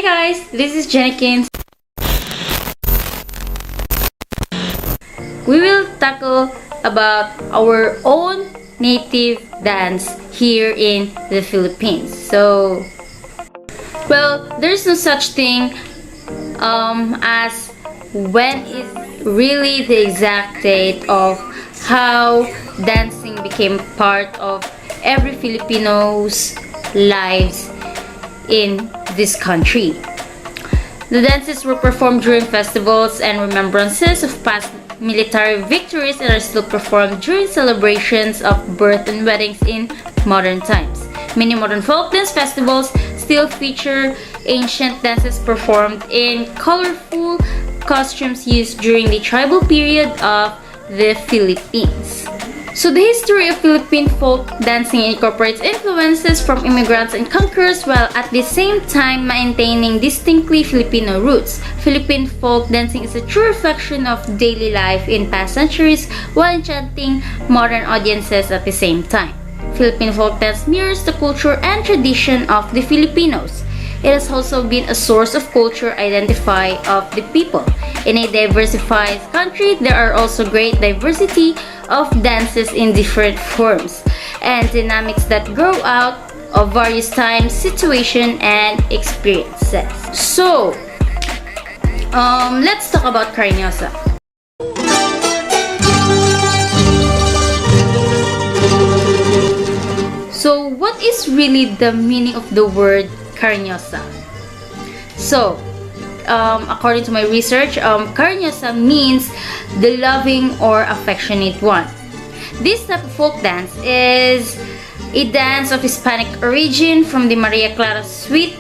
Hey guys, this is Jenkins. We will tackle about our own native dance here in the Philippines. So, well, there's no such thing as when is really the exact date of how dancing became part of every Filipino's lives in this country. The dances were performed during festivals and remembrances of past military victories and are still performed during celebrations of birth and weddings in modern times. Many modern folk dance festivals still feature ancient dances performed in colorful costumes used during the tribal period of the Philippines. So the history of Philippine folk dancing incorporates influences from immigrants and conquerors while at the same time maintaining distinctly Filipino roots. Philippine folk dancing is a true reflection of daily life in past centuries while enchanting modern audiences at the same time. Philippine folk dance mirrors the culture and tradition of the Filipinos. It has also been a source of culture identity of the people. In a diversified country, there are also great diversity of dances in different forms and dynamics that grow out of various times, situation, and experiences. So, let's talk about Cariñosa. So, what is really the meaning of the word Cariñosa? So, according to my research, Cariñosa means the loving or affectionate one. This type of folk dance is a dance of Hispanic origin from the Maria Clara suite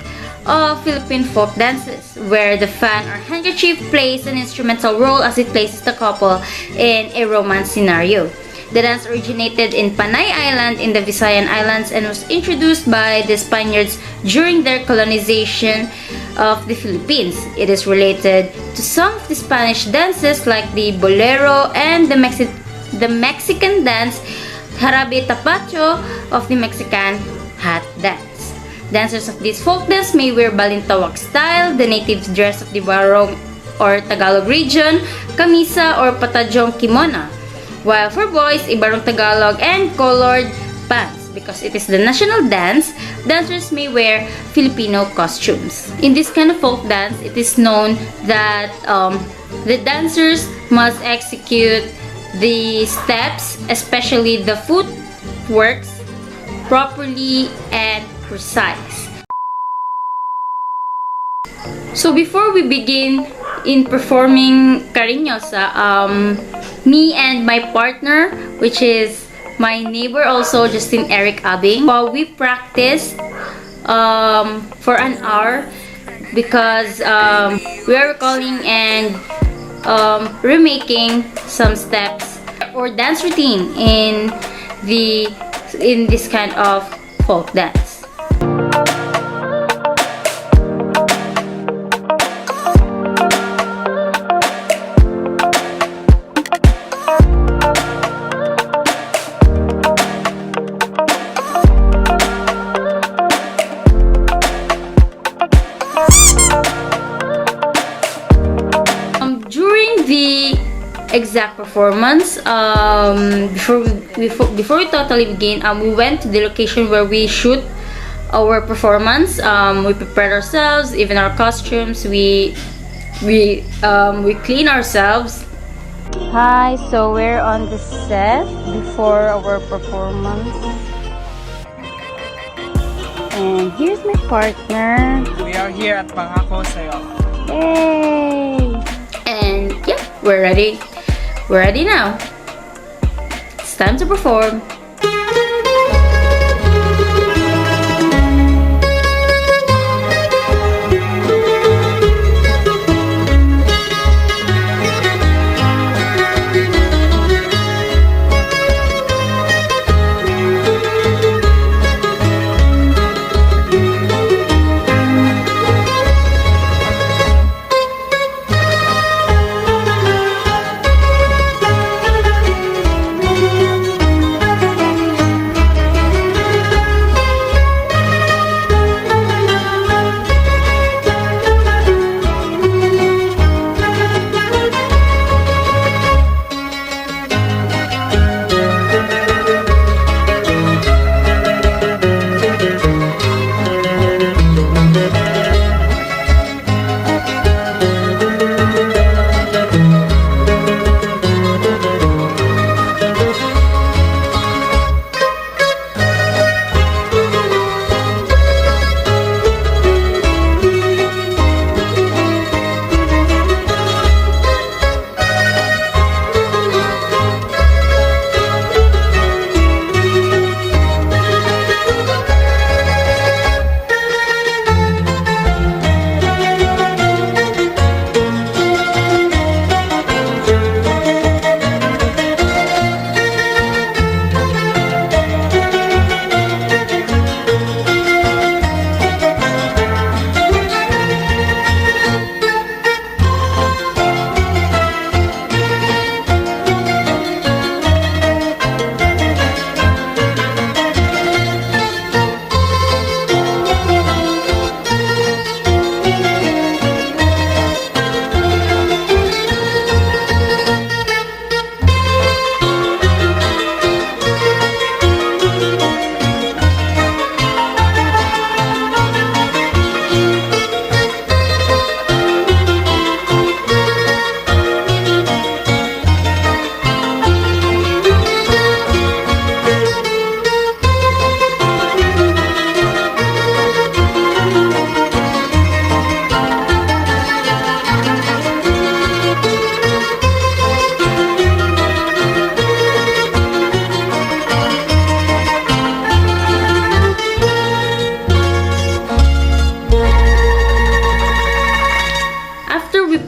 of Philippine folk dances, where the fan or handkerchief plays an instrumental role as it places the couple in a romance scenario. The dance originated in Panay Island in the Visayan Islands and was introduced by the Spaniards during their colonization of the Philippines. It is related to some of the Spanish dances like the bolero and the Mexican dance jarabe tapacho of the Mexican hat dance. Dancers of this folk dance may wear balintawak style, the native dress of the Barong or Tagalog region, kamisa or patajong kimono. While for boys, Ibarong Tagalog and colored pants. Because it is the national dance, dancers may wear Filipino costumes. In this kind of folk dance, it is known that the dancers must execute the steps, especially the footworks, properly and precise. So before we begin in performing Cariñosa, me and my partner, which is my neighbor also, Justin Eric Abing, we practiced for an hour because we are recalling and remaking some steps or dance routine in this kind of folk dance. Exact performance, before we totally begin, we went to the location where we shoot our performance. We prepared ourselves, even our costumes. We clean ourselves. Hi, so we're on the set before our performance, and here's my partner. We are here at Pangako Sayo. Yay! And yeah, we're ready. We're ready now. It's time to perform.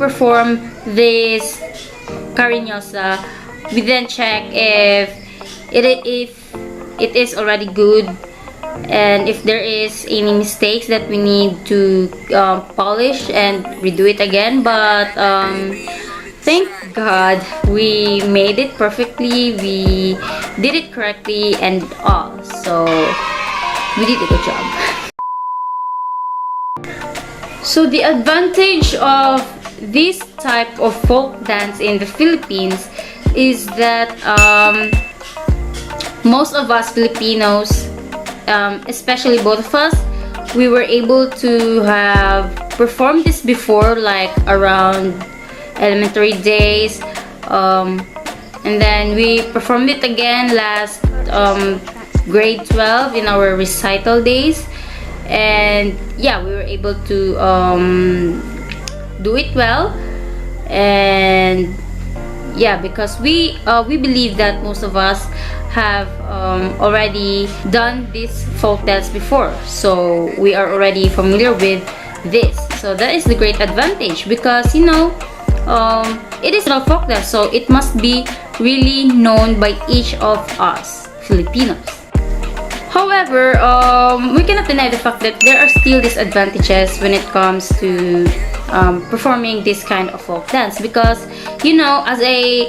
perform this Cariñosa, we then check if it is already good, and if there is any mistakes that we need to polish and redo it again. But thank God we made it perfectly, we did it correctly and all, so we did a good job. So the advantage of this type of folk dance in the Philippines is that most of us Filipinos, especially both of us, we were able to have performed this before, like around elementary days, and then we performed it again last grade 12 in our recital days, and yeah, we were able to do it well. And yeah, because we believe that most of us have already done this folk dance before, so we are already familiar with this. So that is the great advantage, because you know, it is a folk dance, so it must be really known by each of us Filipinos. However, we cannot deny the fact that there are still disadvantages when it comes to performing this kind of folk dance, because you know, as a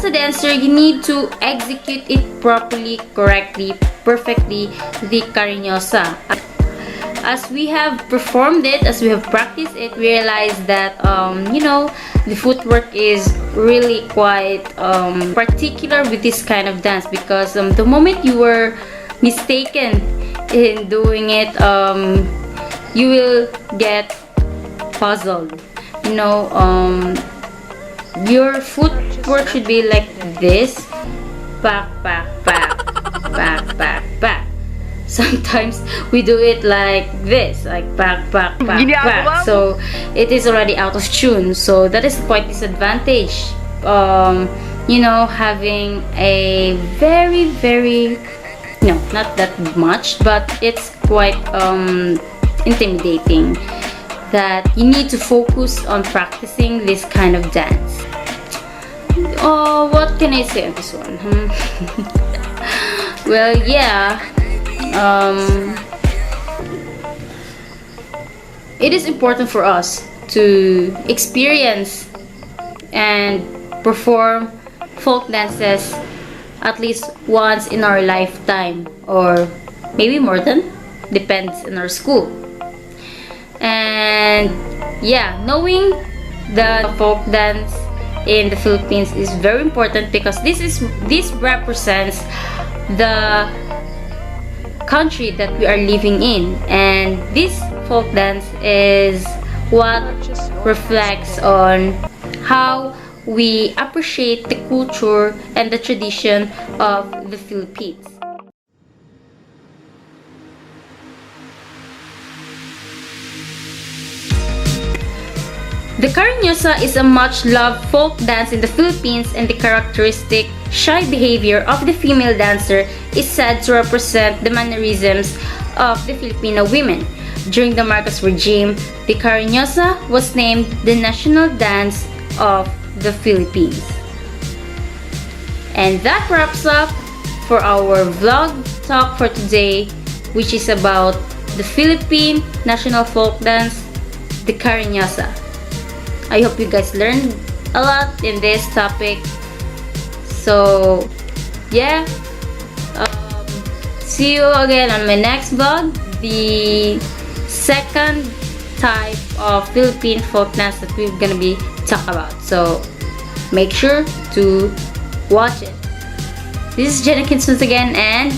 dancer, you need to execute it properly, correctly, perfectly, the Cariñosa. As we have performed it, as we have practiced it, we realize that you know, the footwork is really quite particular with this kind of dance, because the moment you were mistaken in doing it, you will get puzzled. You know, your footwork should be like this: back, back, back, back, back, back. Sometimes we do it like this, like back, back, back, back. So it is already out of tune. So that is quite disadvantage. You know, having a very, no, not that much, but it's quite intimidating, that you need to focus on practicing this kind of dance. Oh, what can I say on this one? Well, yeah, it is important for us to experience and perform folk dances at least once in our lifetime, or maybe more than, depends on our school. And yeah, knowing the folk dance in the Philippines is very important, because this represents the country that we are living in, and this folk dance is what reflects on how we appreciate the culture and the tradition of the Philippines. The Cariñosa is a much-loved folk dance in the Philippines, and the characteristic shy behavior of the female dancer is said to represent the mannerisms of the Filipino women. During the Marcos regime, the Cariñosa was named the national dance of the Philippines. And that wraps up for our vlog talk for today, which is about the Philippine national folk dance, the Cariñosa. I hope you guys learned a lot in this topic. So yeah, see you again on my next vlog, the second type of Philippine folk dance that we're gonna be talk about. So make sure to watch it. This is Jenna Kinsons again, and